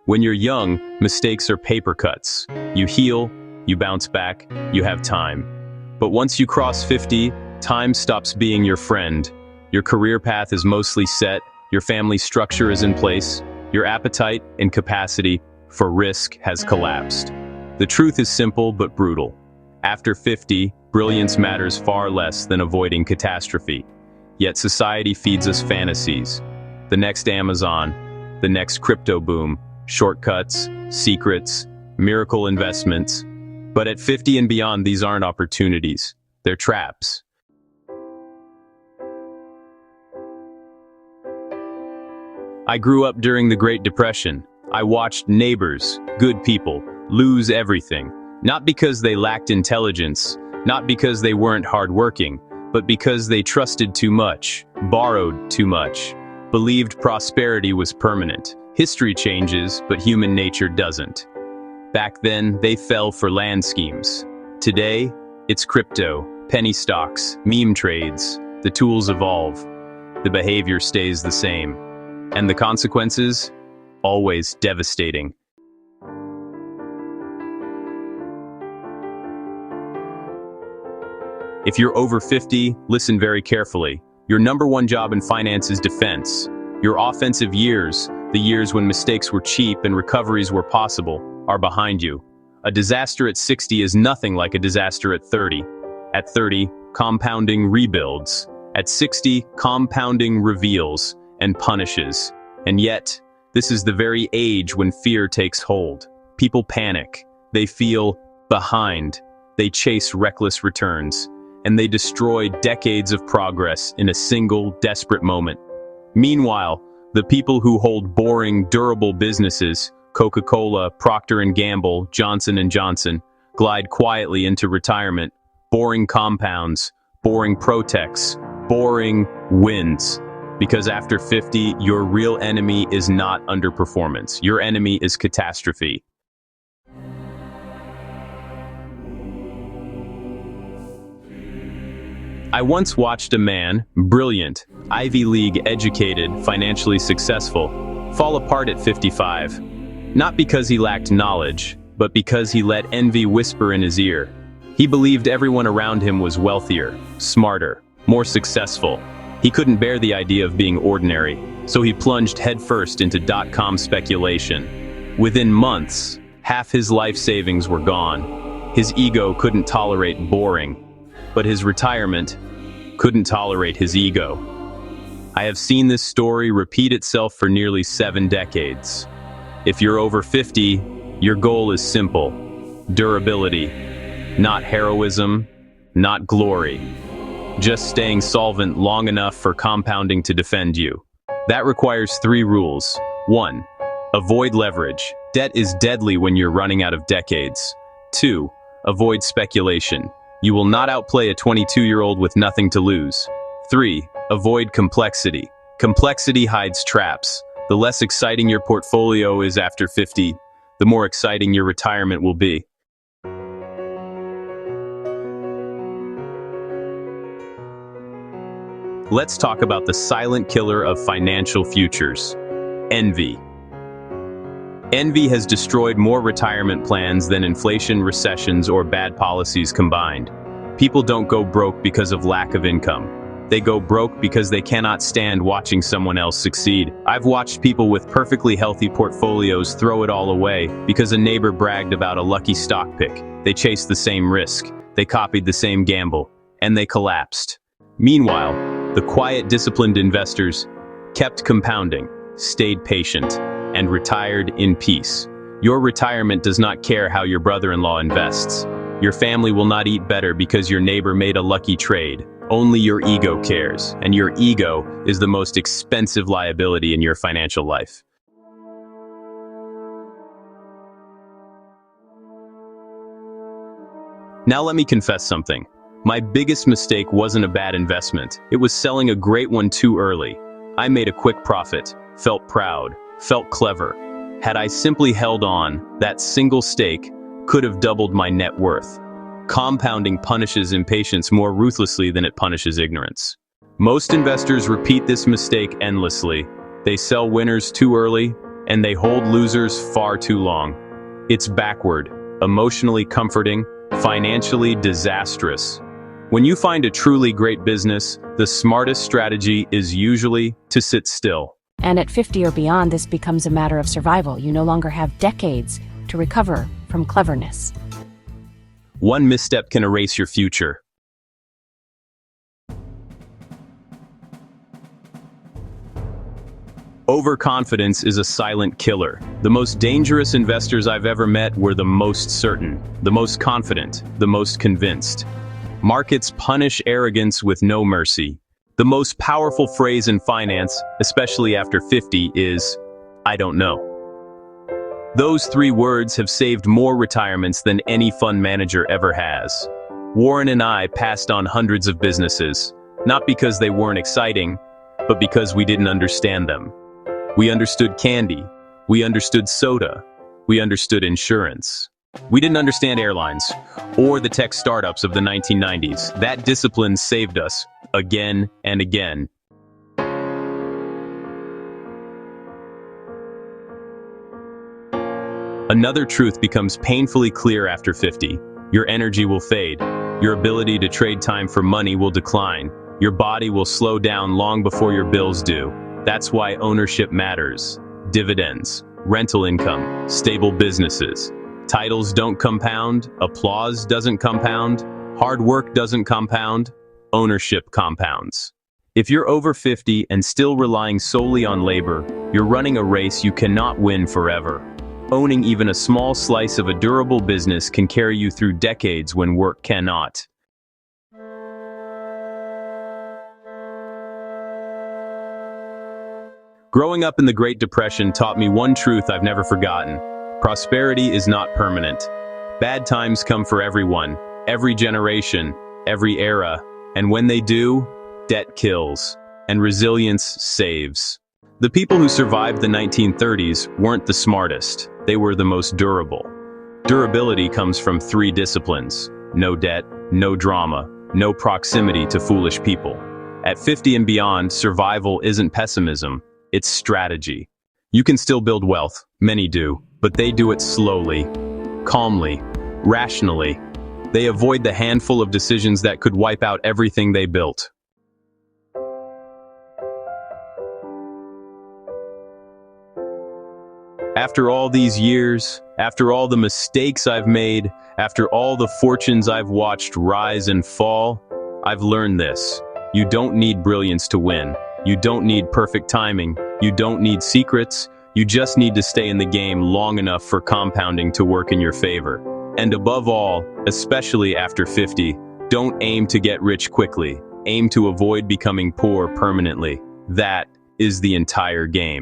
When you're young, mistakes are paper cuts. You heal, you bounce back, you have time. But once you cross 50, time stops being your friend. Your career path is mostly set, your family structure is in place, your appetite and capacity for risk has collapsed. The truth is simple but brutal. After 50, brilliance matters far less than avoiding catastrophe. Yet society feeds us fantasies. The next Amazon, the next crypto boom, shortcuts, secrets, miracle investments. But at 50 and beyond, these aren't opportunities. They're traps. I grew up during the Great Depression. I watched neighbors, good people, lose everything. Not because they lacked intelligence, not because they weren't hardworking, but because they trusted too much, borrowed too much, believed prosperity was permanent. History changes, but human nature doesn't. Back then, they fell for land schemes. Today, it's crypto, penny stocks, meme trades. The tools evolve. The behavior stays the same. And the consequences? Always devastating. If you're over 50, listen very carefully. Your number one job in finance is defense. Your offensive years, the years when mistakes were cheap and recoveries were possible, are behind you. A disaster at 60 is nothing like a disaster at 30. At 30, compounding rebuilds. At 60, compounding reveals and punishes. And yet, this is the very age when fear takes hold. People panic. They feel behind. They chase reckless returns. And they destroy decades of progress in a single, desperate moment. Meanwhile, the people who hold boring, durable businesses, Coca-Cola, Procter & Gamble, Johnson & Johnson, glide quietly into retirement. Boring compounds, boring protects, boring wins. Because after 50, your real enemy is not underperformance. Your enemy is catastrophe. I once watched a man, brilliant, Ivy League educated, financially successful, fall apart at 55. Not because he lacked knowledge, but because he let envy whisper in his ear. He believed everyone around him was wealthier, smarter, more successful. He couldn't bear the idea of being ordinary, so he plunged headfirst into dot-com speculation. Within months, half his life savings were gone. His ego couldn't tolerate boring, but his retirement couldn't tolerate his ego. I have seen this story repeat itself for nearly 7 decades. If you're over 50, your goal is simple: durability. Not heroism, not glory. Just staying solvent long enough for compounding to defend you. That requires 3 rules. 1. Avoid leverage. Debt is deadly when you're running out of decades. 2. Avoid speculation. You will not outplay a 22-year-old with nothing to lose. 3. Avoid complexity. Complexity hides traps. The less exciting your portfolio is after 50, the more exciting your retirement will be. Let's talk about the silent killer of financial futures: envy. Envy has destroyed more retirement plans than inflation, recessions, or bad policies combined. People don't go broke because of lack of income. They go broke because they cannot stand watching someone else succeed. I've watched people with perfectly healthy portfolios throw it all away because a neighbor bragged about a lucky stock pick. They chased the same risk, they copied the same gamble, and they collapsed. Meanwhile, the quiet, disciplined investors kept compounding, stayed patient, and retired in peace. Your retirement does not care how your brother-in-law invests. Your family will not eat better because your neighbor made a lucky trade. Only your ego cares, and your ego is the most expensive liability in your financial life. Now let me confess something. My biggest mistake wasn't a bad investment. It was selling a great one too early. I made a quick profit, felt proud, felt clever. Had I simply held on, that single stake could have doubled my net worth. Compounding punishes impatience more ruthlessly than it punishes ignorance. Most investors repeat this mistake endlessly. They sell winners too early, and they hold losers far too long. It's backward, emotionally comforting, financially disastrous. When you find a truly great business, the smartest strategy is usually to sit still. And at 50 or beyond, this becomes a matter of survival. You no longer have decades to recover from cleverness. One misstep can erase your future. Overconfidence is a silent killer. The most dangerous investors I've ever met were the most certain, the most confident, the most convinced. Markets punish arrogance with no mercy. The most powerful phrase in finance, especially after 50, is, "I don't know." Those 3 words have saved more retirements than any fund manager ever has. Warren and I passed on hundreds of businesses, not because they weren't exciting, but because we didn't understand them. We understood candy. We understood soda. We understood insurance. We didn't understand airlines or the tech startups of the 1990s. That discipline saved us again and again. Another truth becomes painfully clear after 50. Your energy will fade. Your ability to trade time for money will decline. Your body will slow down long before your bills do. That's why ownership matters. Dividends, rental income, stable businesses. Titles don't compound, applause doesn't compound, hard work doesn't compound, ownership compounds. If you're over 50 and still relying solely on labor, you're running a race you cannot win forever. Owning even a small slice of a durable business can carry you through decades when work cannot. Growing up in the Great Depression taught me one truth I've never forgotten. Prosperity is not permanent. Bad times come for everyone, every generation, every era, and when they do, debt kills, and resilience saves. The people who survived the 1930s weren't the smartest, they were the most durable. Durability comes from 3 disciplines: no debt, no drama, no proximity to foolish people. At 50 and beyond, survival isn't pessimism, it's strategy. You can still build wealth, many do, but they do it slowly, calmly, rationally. They avoid the handful of decisions that could wipe out everything they built. After all these years, after all the mistakes I've made, after all the fortunes I've watched rise and fall, I've learned this. You don't need brilliance to win. You don't need perfect timing. You don't need secrets. You just need to stay in the game long enough for compounding to work in your favor. And above all, especially after 50, don't aim to get rich quickly. Aim to avoid becoming poor permanently. That is the entire game.